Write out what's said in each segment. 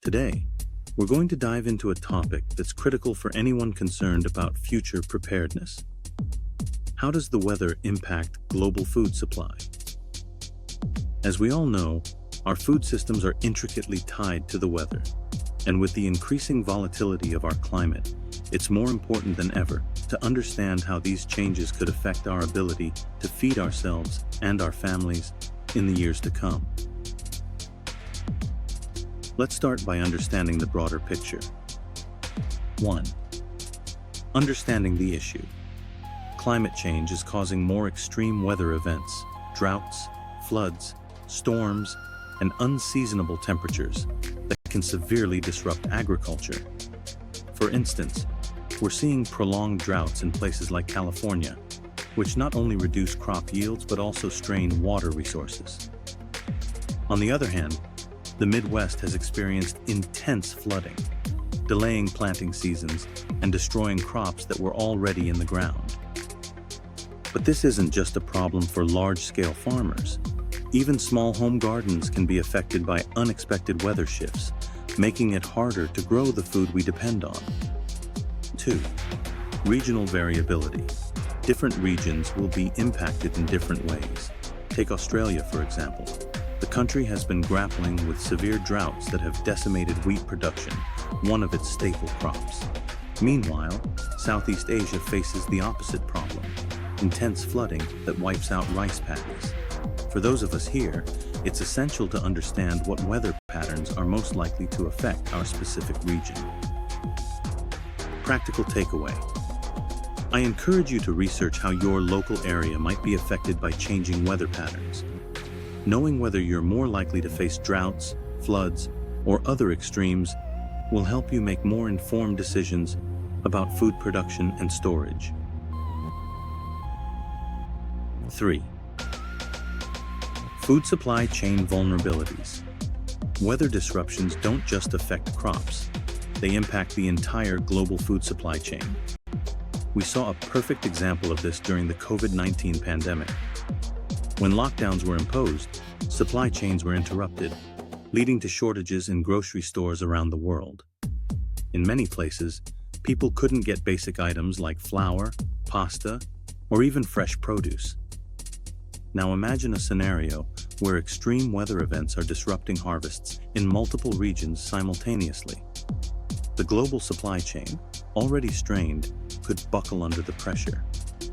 Today, we're going to dive into a topic that's critical for anyone concerned about future preparedness. How does the weather impact global food supply? As we all know, our food systems are intricately tied to the weather, and with the increasing volatility of our climate, it's more important than ever to understand how these changes could affect our ability to feed ourselves and our families in the years to come. Let's start by understanding the broader picture. 1. Understanding the issue. Climate change is causing more extreme weather events, droughts, floods, storms, and unseasonable temperatures that can severely disrupt agriculture. For instance, we're seeing prolonged droughts in places like California, which not only reduce crop yields but also strain water resources. On the other hand, the Midwest has experienced intense flooding, delaying planting seasons and destroying crops that were already in the ground. But this isn't just a problem for large-scale farmers. Even small home gardens can be affected by unexpected weather shifts, making it harder to grow the food we depend on. 2. Regional variability. Different regions will be impacted in different ways. Take Australia, for example. The country has been grappling with severe droughts that have decimated wheat production, one of its staple crops. Meanwhile, Southeast Asia faces the opposite problem: intense flooding that wipes out rice paddies. For those of us here, it's essential to understand what weather patterns are most likely to affect our specific region. Practical takeaway. I encourage you to research how your local area might be affected by changing weather patterns. Knowing whether you're more likely to face droughts, floods, or other extremes will help you make more informed decisions about food production and storage. 3. Food supply chain vulnerabilities. Weather disruptions don't just affect crops, they impact the entire global food supply chain. We saw a perfect example of this during the COVID-19 pandemic. When lockdowns were imposed, supply chains were interrupted, leading to shortages in grocery stores around the world. In many places, people couldn't get basic items like flour, pasta, or even fresh produce. Now imagine a scenario where extreme weather events are disrupting harvests in multiple regions simultaneously. The global supply chain, already strained, could buckle under the pressure,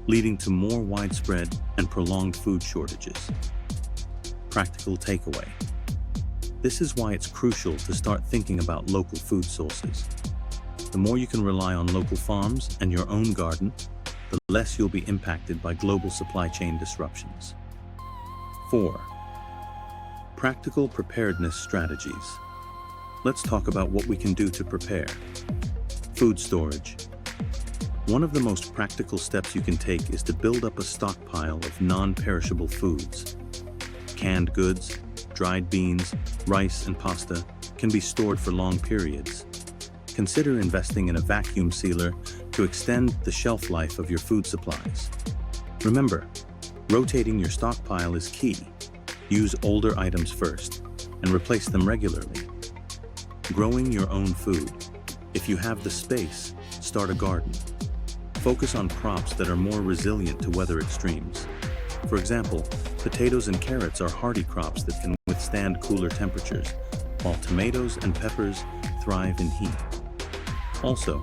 leading to more widespread and prolonged food shortages. Practical takeaway. This is why it's crucial to start thinking about local food sources. The more you can rely on local farms and your own garden, the less you'll be impacted by global supply chain disruptions. 4. Practical preparedness strategies. Let's talk about what we can do to prepare. Food storage. One of the most practical steps you can take is to build up a stockpile of non-perishable foods. Canned goods, dried beans, rice, and pasta can be stored for long periods. Consider investing in a vacuum sealer to extend the shelf life of your food supplies. Remember, rotating your stockpile is key. Use older items first and replace them regularly. Growing your own food. If you have the space, start a garden. Focus on crops that are more resilient to weather extremes. For example, potatoes and carrots are hardy crops that can withstand cooler temperatures, while tomatoes and peppers thrive in heat. Also,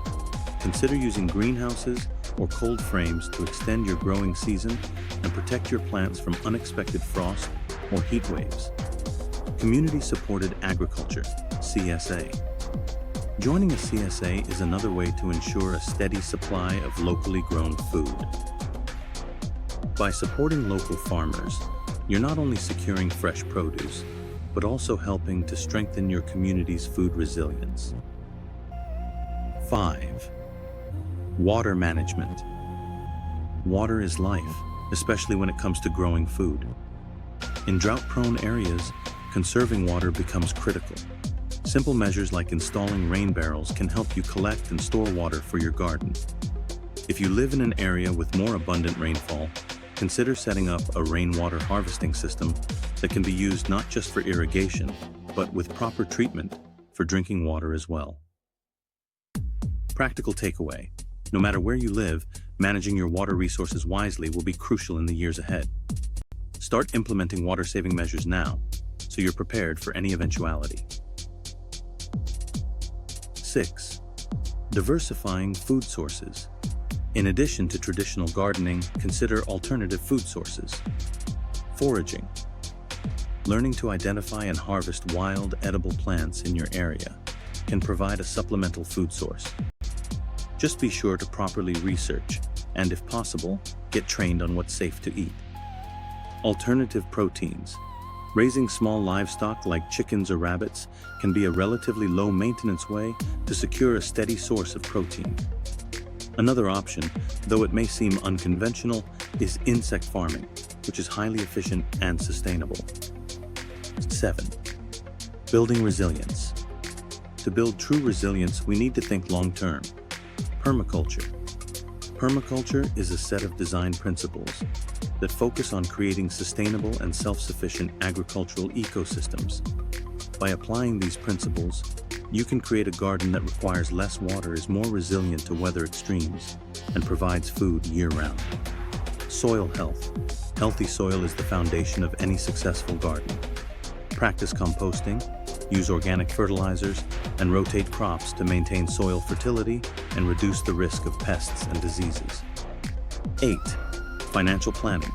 consider using greenhouses or cold frames to extend your growing season and protect your plants from unexpected frost or heat waves. Community-supported agriculture, CSA. Joining a CSA is another way to ensure a steady supply of locally grown food. By supporting local farmers, you're not only securing fresh produce, but also helping to strengthen your community's food resilience. 5. Water management. Water is life, especially when it comes to growing food. In drought-prone areas, conserving water becomes critical. Simple measures like installing rain barrels can help you collect and store water for your garden. If you live in an area with more abundant rainfall, consider setting up a rainwater harvesting system that can be used not just for irrigation, but with proper treatment for drinking water as well. Practical takeaway: no matter where you live, managing your water resources wisely will be crucial in the years ahead. Start implementing water-saving measures now, so you're prepared for any eventuality. 6. Diversifying food sources. In addition to traditional gardening, consider alternative food sources. Foraging. Learning to identify and harvest wild, edible plants in your area can provide a supplemental food source. Just be sure to properly research and, if possible, get trained on what's safe to eat. Alternative proteins. Raising small livestock like chickens or rabbits can be a relatively low-maintenance way to secure a steady source of protein. Another option, though it may seem unconventional, is insect farming, which is highly efficient and sustainable. 7. Building resilience. To build true resilience, we need to think long-term. Permaculture. Permaculture is a set of design principles that focus on creating sustainable and self-sufficient agricultural ecosystems. By applying these principles, you can create a garden that requires less water, is more resilient to weather extremes, and provides food year-round. Soil health. Healthy soil is the foundation of any successful garden. Practice composting, use organic fertilizers, and rotate crops to maintain soil fertility and reduce the risk of pests and diseases. 8. Financial planning.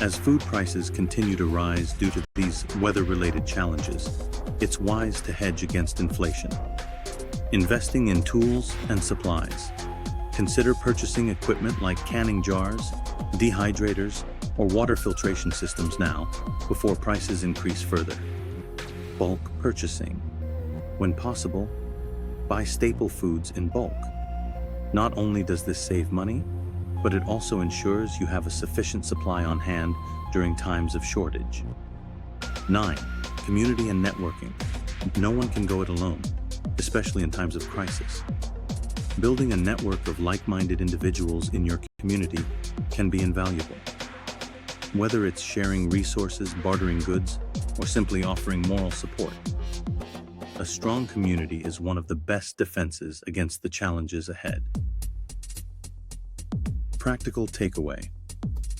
As food prices continue to rise due to these weather-related challenges, it's wise to hedge against inflation. Investing in tools and supplies. Consider purchasing equipment like canning jars, dehydrators, or water filtration systems now before prices increase further. Bulk purchasing. When possible, buy staple foods in bulk. Not only does this save money, but it also ensures you have a sufficient supply on hand during times of shortage. 9. Community and networking. No one can go it alone, especially in times of crisis. Building a network of like-minded individuals in your community can be invaluable. Whether it's sharing resources, bartering goods, or simply offering moral support, a strong community is one of the best defenses against the challenges ahead. Practical takeaway.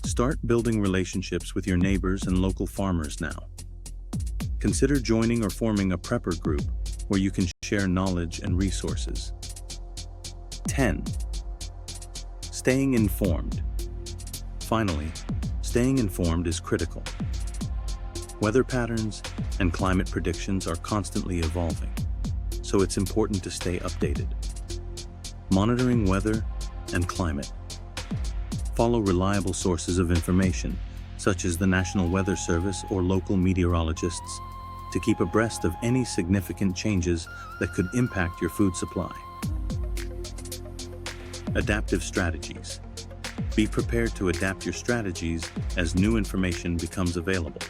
Start building relationships with your neighbors and local farmers now. Consider joining or forming a prepper group where you can share knowledge and resources. 10. Staying informed. Finally, staying informed is critical. Weather patterns and climate predictions are constantly evolving, so it's important to stay updated. Monitoring weather and climate. Follow reliable sources of information, such as the National Weather Service or local meteorologists, to keep abreast of any significant changes that could impact your food supply. Adaptive strategies. Be prepared to adapt your strategies as new information becomes available.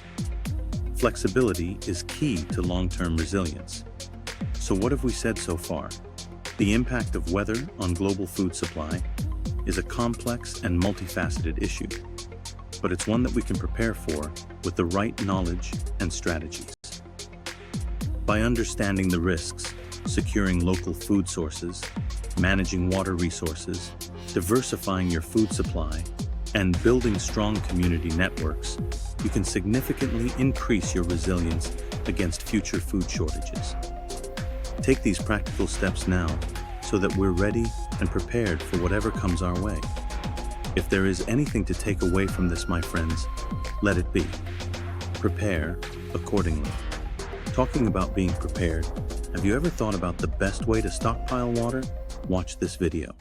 Flexibility is key to long-term resilience. So what have we said so far? The impact of weather on global food supply is a complex and multifaceted issue, but it's one that we can prepare for with the right knowledge and strategies. By understanding the risks, securing local food sources, managing water resources, diversifying your food supply, and building strong community networks, you can significantly increase your resilience against future food shortages. Take these practical steps now so that we're ready and prepared for whatever comes our way. If there is anything to take away from this, my friends, let it be: prepare accordingly. Talking about being prepared, have you ever thought about the best way to stockpile water? Watch this video.